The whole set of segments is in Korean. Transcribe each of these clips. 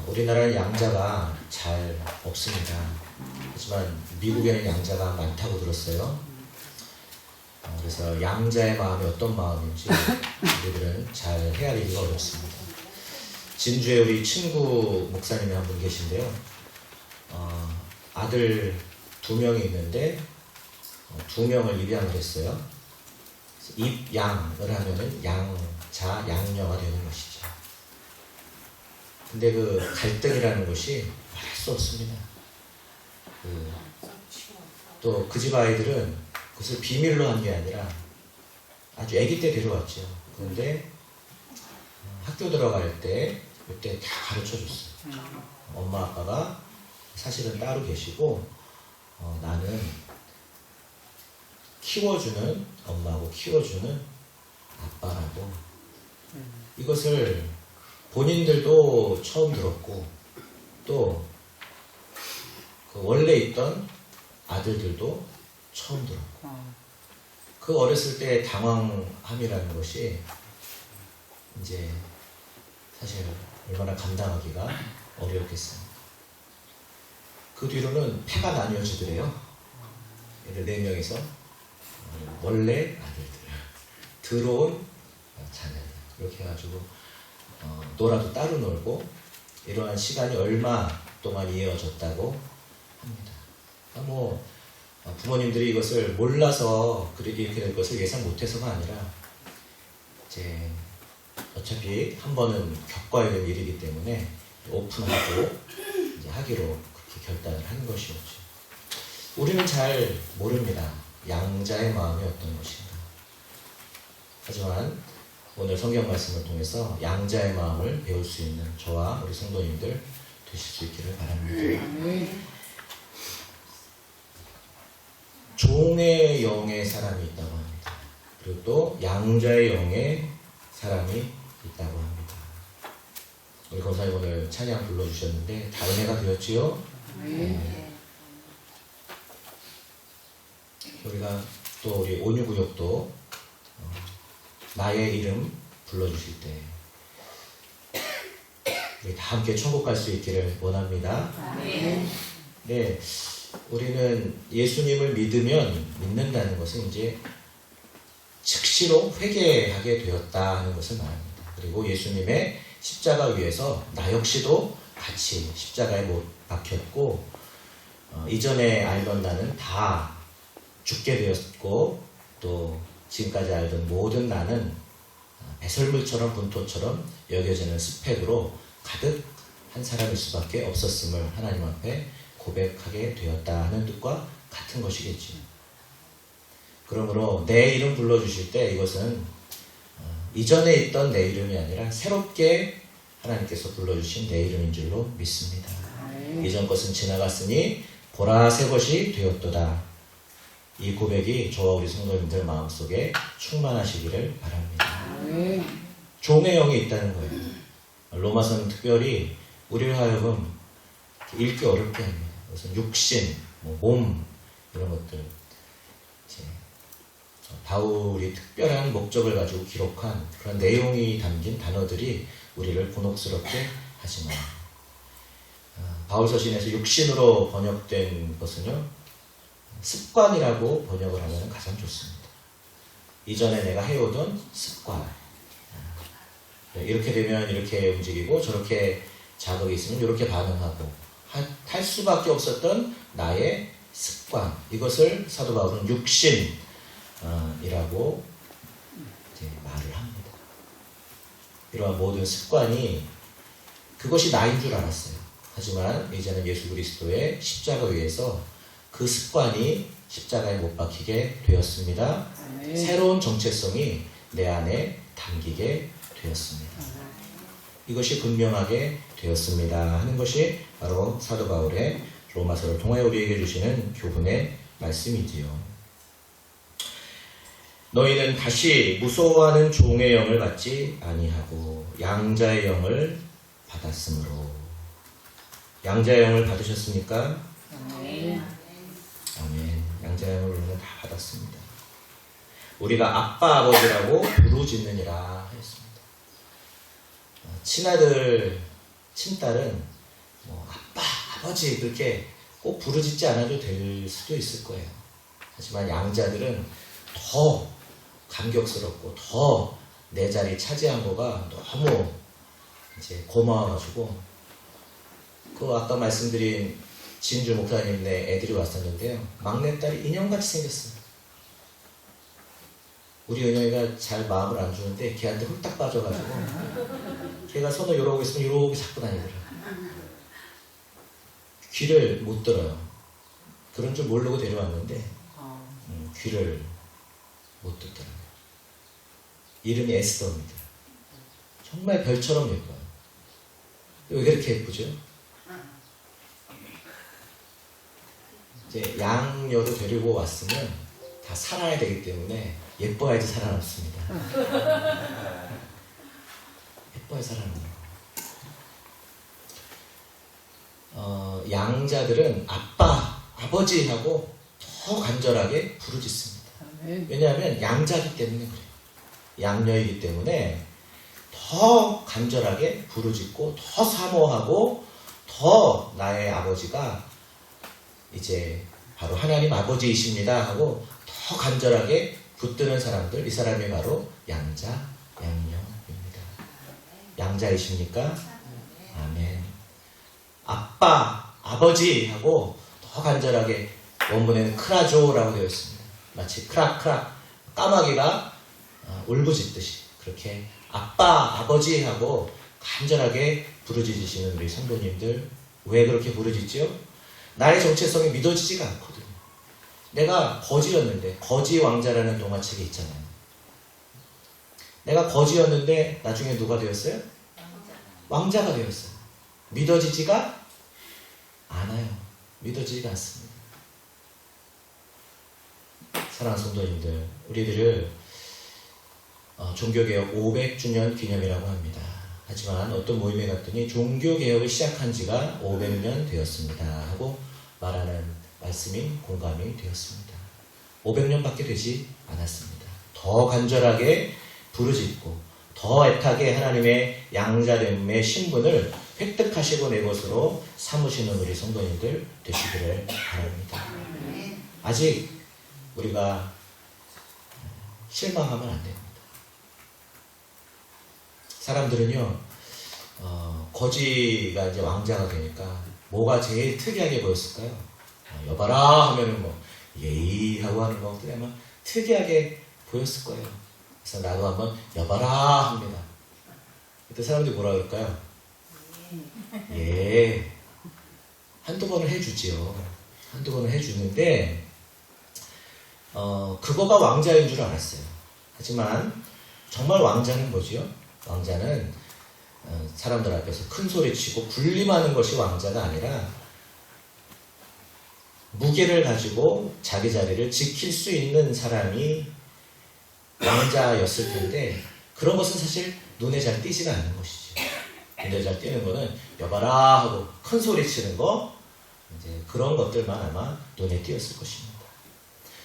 우리나라는 양자가 잘 없습니다. 하지만 미국에는 양자가 많다고 들었어요. 그래서 양자의 마음이 어떤 마음인지 우리들은 잘 헤아리기가 어렵습니다. 진주에 우리 친구 목사님이 한 분 계신데요. 아들 2명이 있는데 2명을 입양을 했어요. 입양을 하면은 양자, 양녀가 되는 것이죠. 근데 그 갈등이라는 것이 말할 수 없습니다. 또 그 집 아이들은 그것을 비밀로 한 게 아니라 아주 아기 때 데려왔죠. 그런데 학교 들어갈 때 그때 다 가르쳐 줬어요. 엄마 아빠가 사실은 따로 계시고 나는 키워주는 엄마고 키워주는 아빠라고. 이것을 본인들도 처음 들었고 또 그 원래 있던 아들들도 처음 들었고 그 어렸을 때 당황함이라는 것이 이제 사실 얼마나 감당하기가 어려웠겠습니까. 그 뒤로는 패가 나뉘어지더래요. 얘들 4명이서 원래 아들들, 들어온 자녀들 이렇게 해가지고 놀아도 따로 놀고 이러한 시간이 얼마 동안 이어졌다고 합니다. 부모님들이 이것을 몰라서 이렇게 될 것을 예상 못해서가 아니라 이제 어차피 한 번은 겪어야 될 일이기 때문에 오픈하고 이제 하기로 그렇게 결단을 하는 것이었죠. 우리는 잘 모릅니다. 양자의 마음이 어떤 것인가. 하지만 오늘 성경 말씀을 통해서 양자의 마음을 배울 수 있는 저와 우리 성도님들 되실 수 있기를 바랍니다. 종의 영의 사람이 있다고 합니다. 그리고 또 양자의 영의 사람이 있다고 합니다. 우리 권사님 오늘 찬양 불러주셨는데 다른 해가 되었지요? 네. 우리가 또 우리 온유구역도 나의 이름 불러주실 때 우리 다 함께 천국 갈 수 있기를 원합니다. 네, 우리는 예수님을 믿는다는 것은 이제 즉시로 회개하게 되었다 하는 것을 말합니다. 그리고 예수님의 십자가 위에서 나 역시도 같이 십자가에 못 박혔고 이전에 알던 나는 다 죽게 되었고 또 지금까지 알던 모든 나는 배설물처럼 분토처럼 여겨지는 스펙으로 가득 한 사람일 수밖에 없었음을 하나님 앞에 고백하게 되었다 하는 뜻과 같은 것이겠지. 그러므로 내 이름 불러주실 때 이것은 이전에 있던 내 이름이 아니라 새롭게 하나님께서 불러주신 내 이름인 줄로 믿습니다. 이전 것은 지나갔으니 보라 새 것이 되었도다. 이 고백이 저와 우리 성도님들 마음속에 충만하시기를 바랍니다. 종의 영이 있다는 거예요. 로마서는 특별히 우리를 하여금 읽기 어렵게 합니다. 그래서 육신, 몸 이런 것들 이제 바울이 특별한 목적을 가지고 기록한 그런 내용이 담긴 단어들이 우리를 곤혹스럽게 하지만 바울 서신에서 육신으로 번역된 것은요 습관이라고 번역을 하면 가장 좋습니다. 이전에 내가 해오던 습관. 이렇게 되면 이렇게 움직이고 저렇게 자극이 있으면 이렇게 반응하고 할 수밖에 없었던 나의 습관. 이것을 사도 바울은 육신이라고 이제 말을 합니다. 이러한 모든 습관이 그것이 나인 줄 알았어요. 하지만 이제는 예수 그리스도의 십자가 위에서 그 습관이 십자가에 못 박히게 되었습니다. 새로운 정체성이 내 안에 담기게 되었습니다. 이것이 분명하게 되었습니다 하는 것이 바로 사도 바울의 로마서를 통하여 우리에게 주시는 교훈의 말씀이지요. 너희는 다시 무서워하는 종의 영을 받지 아니하고 양자의 영을 받았으므로. 양자의 영을 받으셨습니까? 아멘. 양자의 영을 우리는 다 받았습니다. 우리가 아빠 아버지라고 부르짖느니라 하였습니다. 친아들 친딸은 뭐 아빠, 아버지 그렇게 꼭 부르짖지 않아도 될 수도 있을 거예요. 하지만 양자들은 더 감격스럽고 더 내 자리 차지한 거가 너무 이제 고마워가지고 그 아까 말씀드린 진주 목사님네 애들이 왔었는데요. 막내딸이 인형같이 생겼어요. 우리 은영이가 잘 마음을 안 주는데 걔한테 홀딱 빠져가지고 걔가 손을 이러고 있으면 이러고 잡고 다니더라고요. 귀를 못 들어요. 그런 줄 모르고 데려왔는데 귀를 못 듣더라고요. 이름이 에스더입니다. 정말 별처럼 예뻐요. 왜 그렇게 예쁘죠? 이제 양녀로 데리고 왔으면 다 살아야 되기 때문에 예뻐야지 살아남습니다. 예뻐야 살아남아요. 양자들은 아빠, 아버지하고 더 간절하게 부르짖습니다. 왜냐하면 양자이기 때문에 그래요. 양녀이기 때문에 더 간절하게 부르짖고 더 사모하고 더 나의 아버지가 이제 바로 하나님 아버지이십니다 하고 더 간절하게 붙드는 사람들, 이 사람이 바로 양자, 양녀입니다. 양자이십니까? 아멘. 아빠, 아버지 하고 더 간절하게 원문에는 크라조라고 되어 있습니다. 마치 크락크락 까마귀가 울부짖듯이 그렇게 아빠, 아버지 하고 간절하게 부르짖으시는 우리 성도님들, 왜 그렇게 부르짖지요? 나의 정체성이 믿어지지가 않거든요. 내가 거지였는데, 거지 왕자라는 동화책이 있잖아요. 내가 거지였는데 나중에 누가 되었어요? 왕자가 되었어요. 믿어지지가 않아요. 믿어지지가 않습니다. 사랑하는 성도님들, 우리들을 종교개혁 500주년 기념이라고 합니다. 하지만 어떤 모임에 갔더니 종교개혁을 시작한 지가 500년 되었습니다 하고 말하는 말씀이 공감이 되었습니다. 500년밖에 되지 않았습니다. 더 간절하게 부르짖고 더 애타게 하나님의 양자됨의 신분을 획득하시고 내 것으로 삼으시는 우리 성도님들 되시기를 바랍니다. 아직 우리가 실망하면 안 됩니다. 사람들은요, 거지가 이제 왕자가 되니까 뭐가 제일 특이하게 보였을까요? 여봐라 하면은 뭐 예의 하고 하는 거 그냥 막 특이하게 보였을 거예요. 그래서 나도 한번 여봐라 합니다. 그때 사람들이 뭐라 그럴까요? 예. 한두 번을 해주지요. 한두 번을 해주는데 그거가 왕자인 줄 알았어요. 하지만 정말 왕자는 뭐지요? 왕자는 사람들 앞에서 큰 소리치고 군림하는 것이 왕자가 아니라 무게를 가지고 자기 자리를 지킬 수 있는 사람이 왕자였을 텐데 그런 것은 사실 눈에 잘 띄지가 않는 것이죠. 눈에 잘 띄는 거는 여봐라 하고 큰 소리치는 거 이제 그런 것들만 아마 눈에 띄었을 것입니다.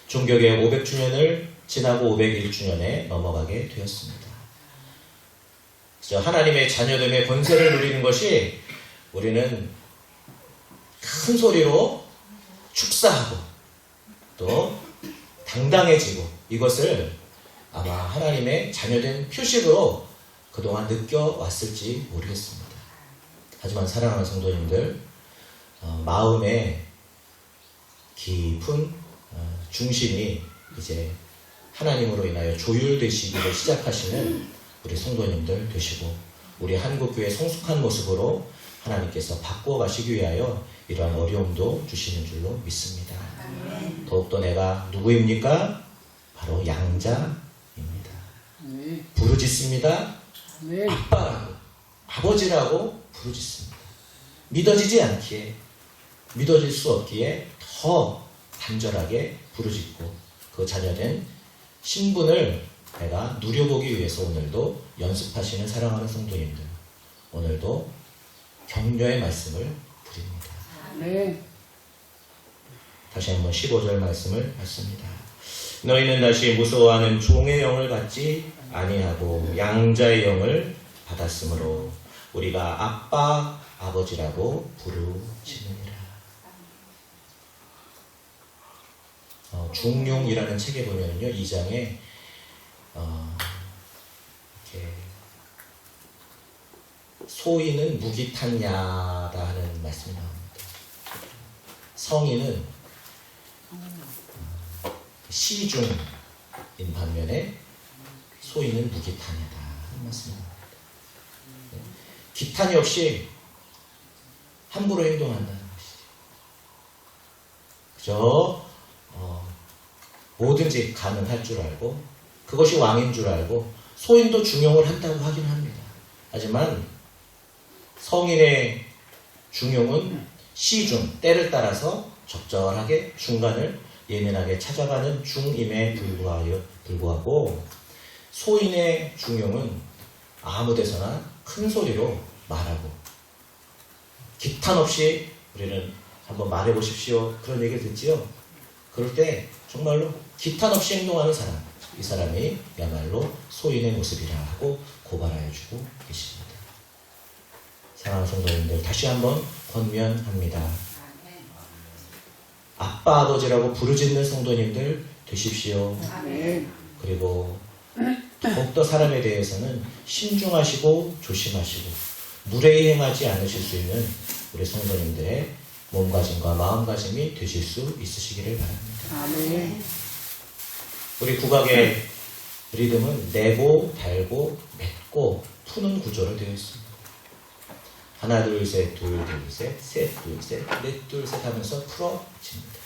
종교개혁 500주년을 지나고 501주년에 넘어가게 되었습니다. 하나님의 자녀됨의 권세를 누리는 것이 우리는 큰 소리로 축사하고 또 당당해지고 이것을 아마 하나님의 자녀된 표식으로 그동안 느껴왔을지 모르겠습니다. 하지만 사랑하는 성도님들, 마음의 깊은 중심이 이제 하나님으로 인하여 조율되시기를 시작하시는 우리 성도님들 되시고 우리 한국교회 성숙한 모습으로 하나님께서 바꾸어 가시기 위하여 이러한 어려움도 주시는 줄로 믿습니다. 아멘. 더욱더 내가 누구입니까? 바로 양자입니다. 아멘. 부르짖습니다. 아멘. 아빠라고 아버지라고 부르짖습니다. 믿어지지 않기에 믿어질 수 없기에 더 간절하게 부르짖고 그 자녀된 신분을 내가 누려보기 위해서 오늘도 연습하시는 사랑하는 성도님들, 오늘도 격려의 말씀을 드립니다. 네. 다시 한번 15절 말씀을 받습니다. 너희는 다시 무서워하는 종의 영을 받지 아니하고 양자의 영을 받았으므로 우리가 아빠, 아버지라고 부르시느니라. 중용이라는 책에 보면요, 2장에 이렇게 소인은 무기탄야다 하는 말씀이 나옵니다. 성인은 시중인 반면에 소인은 무기탄야다 하는 말씀이 나옵니다. 기탄이 없이 함부로 행동한다는 것이죠. 그저 뭐든지 가능할 줄 알고 그것이 왕인 줄 알고 소인도 중용을 한다고 하긴 합니다. 하지만 성인의 중용은 시중, 때를 따라서 적절하게 중간을 예민하게 찾아가는 중임에 불구하고 소인의 중용은 아무 데서나 큰 소리로 말하고 기탄 없이 우리는 한번 말해보십시오. 그런 얘기를 듣지요. 그럴 때 정말로 기탄 없이 행동하는 사람, 이 사람이 야말로 소인의 모습이라 하고 고발하여 주고 계십니다. 사랑하는 성도님들, 다시 한번 권면합니다. 아빠, 아버지라고 부르짖는 성도님들 되십시오. 그리고 더욱더 사람에 대해서는 신중하시고 조심하시고 무례히 행하지 않으실 수 있는 우리 성도님들의 몸가짐과 마음가짐이 되실 수 있으시기를 바랍니다. 우리 국악의 리듬은 내고, 달고, 맺고, 푸는 구조로 되어 있습니다. 하나, 둘, 셋, 둘, 둘, 셋, 셋, 둘, 셋, 넷, 둘, 셋 하면서 풀어집니다.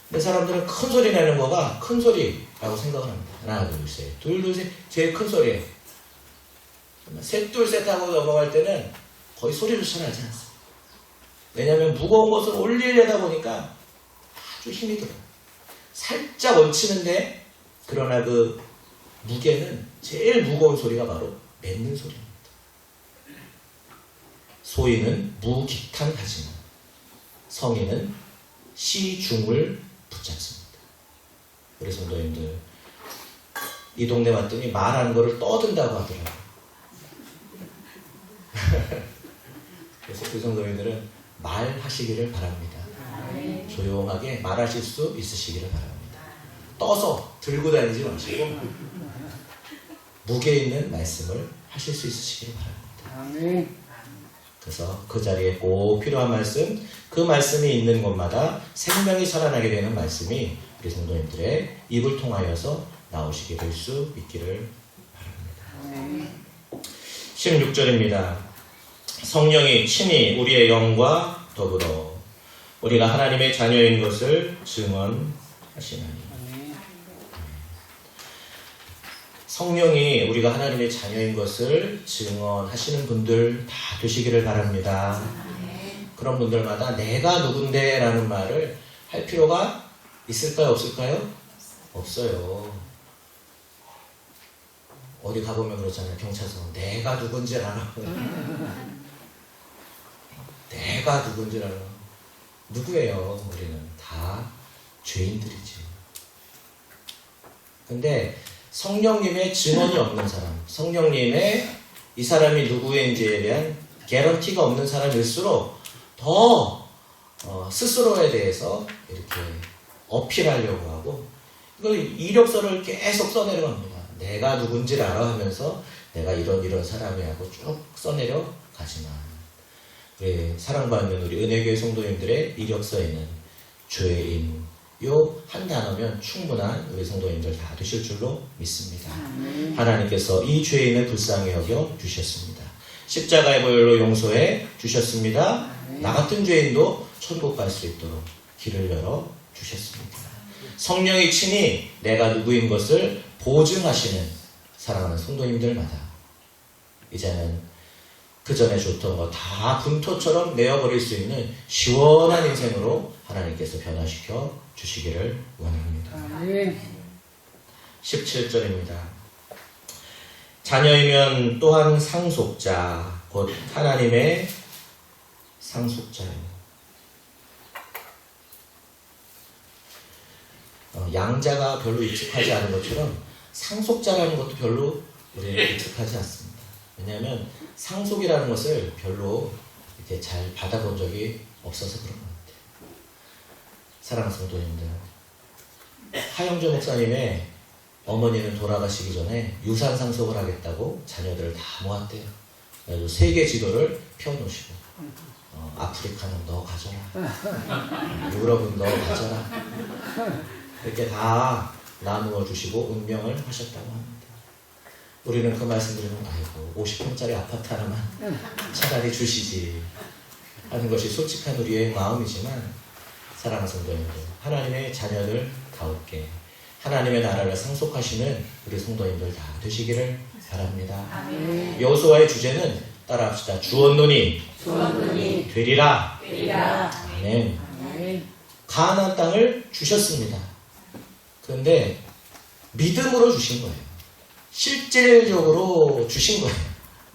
근데 사람들은 큰 소리 내는 거가 큰 소리라고 생각을 합니다. 하나, 둘, 셋, 둘, 둘, 셋, 제일 큰 소리예요. 셋, 둘, 셋 하고 넘어갈 때는 거의 소리조차 나지 않습니다. 왜냐하면 무거운 것을 올리려다 보니까 아주 힘이 들어요. 살짝 얹히는데 그러나 그 무게는 제일 무거운 소리가 바로 맺는 소리입니다. 소인은 무기탄하지만 성인은 시중을 붙잡습니다. 우리 성도님들, 이 동네 왔더니 말하는 거를 떠든다고 하더라고요. 그래서 그 성도님들은 말하시기를 바랍니다. 조용하게 말하실 수 있으시기를 바랍니다. 떠서 들고 다니지 마시고 무게 있는 말씀을 하실 수 있으시기를 바랍니다. 그래서 그 자리에 꼭 필요한 말씀, 그 말씀이 있는 곳마다 생명이 살아나게 되는 말씀이 우리 성도님들의 입을 통하여서 나오시게 될 수 있기를 바랍니다. 16절입니다. 성령이 친히 우리의 영과 더불어 우리가 하나님의 자녀인 것을 증언하시나니. 성령이 우리가 하나님의 자녀인 것을 증언하시는 분들 다 되시기를 바랍니다. 그런 분들마다 내가 누군데 라는 말을 할 필요가 있을까요? 없을까요? 없어요. 어디 가보면 그렇잖아요. 경찰서. 내가 누군지 알아. 내가 누군지 알아. 누구예요? 우리는 다 죄인들이지. 근데 성령님의 증언이 없는 사람, 성령님의 이 사람이 누구인지에 대한 개런티가 없는 사람일수록 더 스스로에 대해서 이렇게 어필하려고 하고 이걸 이력서를 계속 써내려갑니다. 내가 누군지를 알아 하면서 내가 이런 사람이 하고 쭉 써내려 가지만 우리 사랑받는 우리 은혜교회 성도님들의 이력서에는 죄인 요 한 단어면 충분한 우리 성도님들 다 되실 줄로 믿습니다. 하나님께서 이 죄인을 불쌍히 여겨 주셨습니다. 십자가의 보혈로 용서해 주셨습니다. 나 같은 죄인도 천국 갈 수 있도록 길을 열어 주셨습니다. 성령이 친히 내가 누구인 것을 보증하시는 사랑하는 성도님들마다 이제는 그 전에 줬던 거 다 분토처럼 내어버릴 수 있는 시원한 인생으로 하나님께서 변화시켜 주시기를 원합니다. 17절입니다. 자녀이면 또한 상속자, 곧 하나님의 상속자예요. 양자가 별로 익숙하지 않은 것처럼 상속자라는 것도 별로 우리는 익숙하지 않습니다. 왜냐하면 상속이라는 것을 별로 이렇게 잘 받아본 적이 없어서 그런 것 같아요. 사랑하는 성도님들, 하영조 목사님의 어머니는 돌아가시기 전에 유산 상속을 하겠다고 자녀들을 다 모았대요. 그래서 세계 지도를 펴놓으시고 아프리카는 너 가져라, 유럽은 너 가져라, 이렇게 다 나누어 주시고 운명을 하셨다고 합니다. 우리는 그 말씀 드리면 아이고 50평짜리 아파트 하나만 차라리 주시지 하는 것이 솔직한 우리의 마음이지만, 사랑하는 성도님들, 하나님의 자녀들 가운데 하나님의 나라를 상속하시는 우리 성도님들 다 되시기를 바랍니다. 여호수아의 주제는 따라합시다. 주었노니 되리라. 아멘. 가나안 땅을 주셨습니다. 그런데 믿음으로 주신 거예요. 실질적으로 주신 거예요.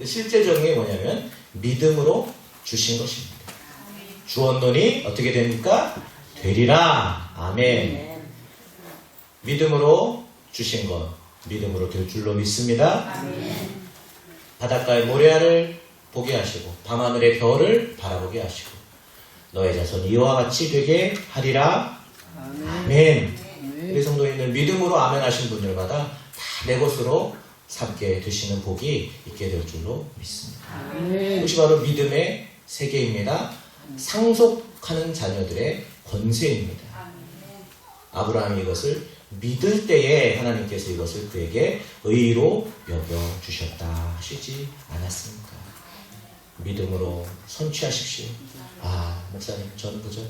실제적인 게 뭐냐면 믿음으로 주신 것입니다. 주었노니 어떻게 됩니까? 되리라. 아멘. 믿음으로 주신 것, 믿음으로 될 줄로 믿습니다. 바닷가의 모래알을 보게 하시고 밤하늘의 별을 바라보게 하시고 너의 자손 이와 같이 되게 하리라. 아멘. 우리 성도님들, 믿음으로 아멘 하신 분들마다 다 내 것으로 삼게 되시는 복이 있게 될 줄로 믿습니다. 이것이 바로 믿음의 세계입니다. 상속하는 자녀들의 권세입니다. 아브라함이 이것을 믿을 때에 하나님께서 이것을 그에게 의로 여겨주셨다 하시지 않았습니까? 믿음으로 선취하십시오. 목사님, 저는 그저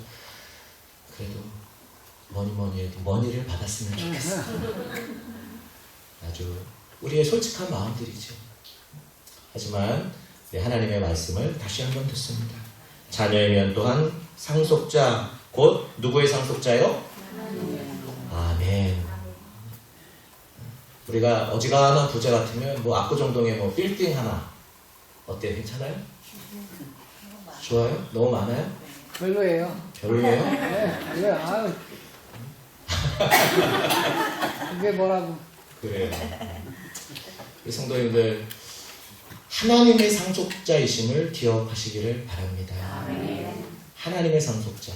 그래도 뭐니 해도 머니를 받았으면 좋겠어요. 아주 우리의 솔직한 마음들이죠. 하지만 하나님의 말씀을 다시 한번 듣습니다. 자녀이면 또한 상속자, 곧 누구의 상속자요? 아멘. 우리가 어지간한 부자 같으면 압구정동에 빌딩 하나 어때요? 괜찮아요? 좋아요? 너무 많아요? 별로예요. 별로예요? 네, 별로예요. 이게 뭐라고? 그래요. 우리 성도님들, 하나님의 상속자이심을 기억하시기를 바랍니다. 하나님의 상속자.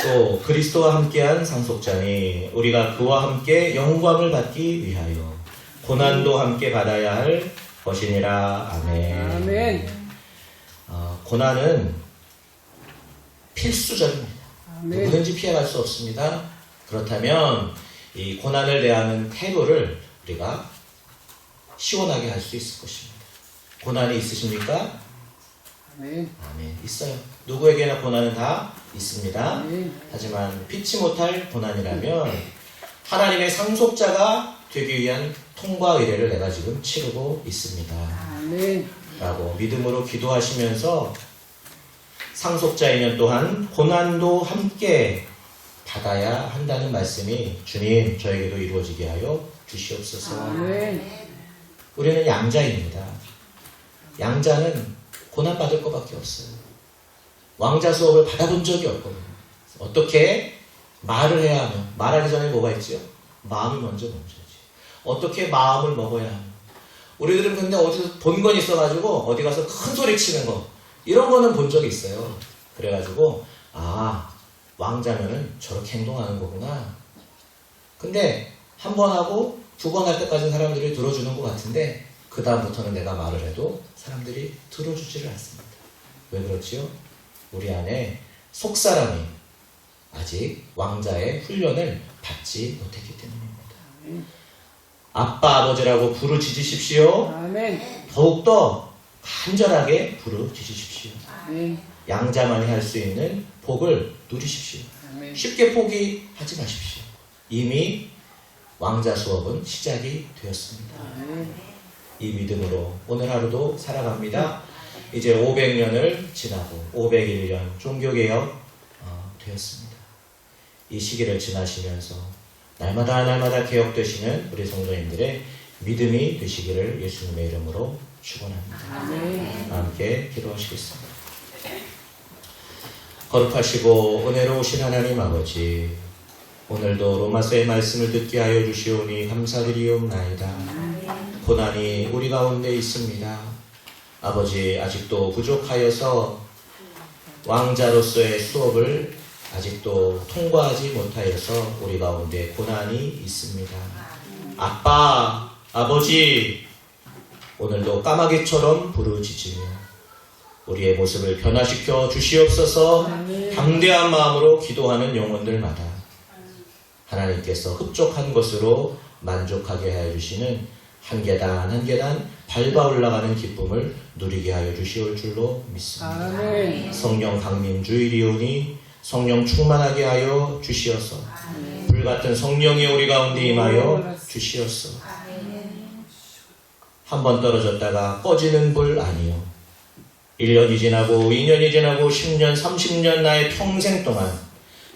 또 그리스도와 함께한 상속자니 우리가 그와 함께 영광을 받기 위하여 고난도 함께 받아야 할 것이니라. 아멘. 아멘. 고난은 필수적입니다. 아멘. 누구든지 피해갈 수 없습니다. 그렇다면 이 고난을 대하는 태도를 우리가 시원하게 할 수 있을 것입니다. 고난이 있으십니까? 아멘. 아멘. 있어요. 누구에게나 고난은 다 있습니다. 아멘. 하지만 피치 못할 고난이라면 하나님의 상속자가 되기 위한 통과 의례를 내가 지금 치르고 있습니다. 아멘. 라고 믿음으로 기도하시면서 상속자이면 또한 고난도 함께 받아야 한다는 말씀이 주님 저에게도 이루어지게 하여 주시옵소서. 아멘. 우리는 양자입니다. 양자는 고난받을 것밖에 없어요. 왕자 수업을 받아본 적이 없거든요. 어떻게 말을 해야 하며, 말하기 전에 뭐가 있죠? 마음이 먼저지. 어떻게 마음을 먹어야 하며. 우리들은 근데 어디서 본 건 있어가지고 어디 가서 큰 소리 치는 거, 이런 거는 본 적이 있어요. 그래가지고 왕자면은 저렇게 행동하는 거구나. 근데 한 번 하고 두 번 할 때까지는 사람들이 들어주는 것 같은데 그 다음부터는 내가 말을 해도 사람들이 들어주지를 않습니다. 왜 그렇지요? 우리 안에 속사람이 아직 왕자의 훈련을 받지 못했기 때문입니다. 아빠, 아버지라고 부르짖으십시오. 아멘. 더욱더 간절하게 부르짖으십시오. 아멘. 양자만이 할 수 있는 복을 누리십시오. 아멘. 쉽게 포기하지 마십시오. 이미 왕자 수업은 시작이 되었습니다. 아멘. 이 믿음으로 오늘 하루도 살아갑니다. 이제 500년을 지나고 501년 종교개혁 되었습니다. 이 시기를 지나시면서 날마다 개혁되시는 우리 성도님들의 믿음이 되시기를 예수님의 이름으로 축원합니다. 아멘. 함께 기도하시겠습니다. 거룩하시고 은혜로우신 하나님 아버지, 오늘도 로마서의 말씀을 듣게 하여 주시오니 감사드리옵나이다. 고난이 우리 가운데 있습니다. 아버지, 아직도 부족하여서 왕자로서의 수업을 아직도 통과하지 못하여서 우리 가운데 고난이 있습니다. 아빠, 아버지, 오늘도 까마귀처럼 부르짖으며 우리의 모습을 변화시켜 주시옵소서. 담대한 마음으로 기도하는 영혼들마다 하나님께서 흡족한 것으로 만족하게 하여 주시는 한 계단 한 계단 밟아 올라가는 기쁨을 누리게 하여 주시올 줄로 믿습니다. 아멘. 성령 강림 주일이오니 성령 충만하게 하여 주시어서 불같은 성령이 우리 가운데 임하여 주시어서 한 번 떨어졌다가 꺼지는 불 아니요 1년이 지나고 2년이 지나고 10년 30년 나의 평생 동안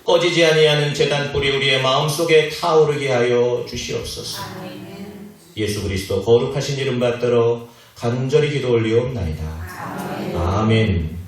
꺼지지 아니하는 제단불이 우리의 마음속에 타오르게 하여 주시옵소서. 예수 그리스도 거룩하신 이름 받들어 간절히 기도 올리옵나이다. 아멘.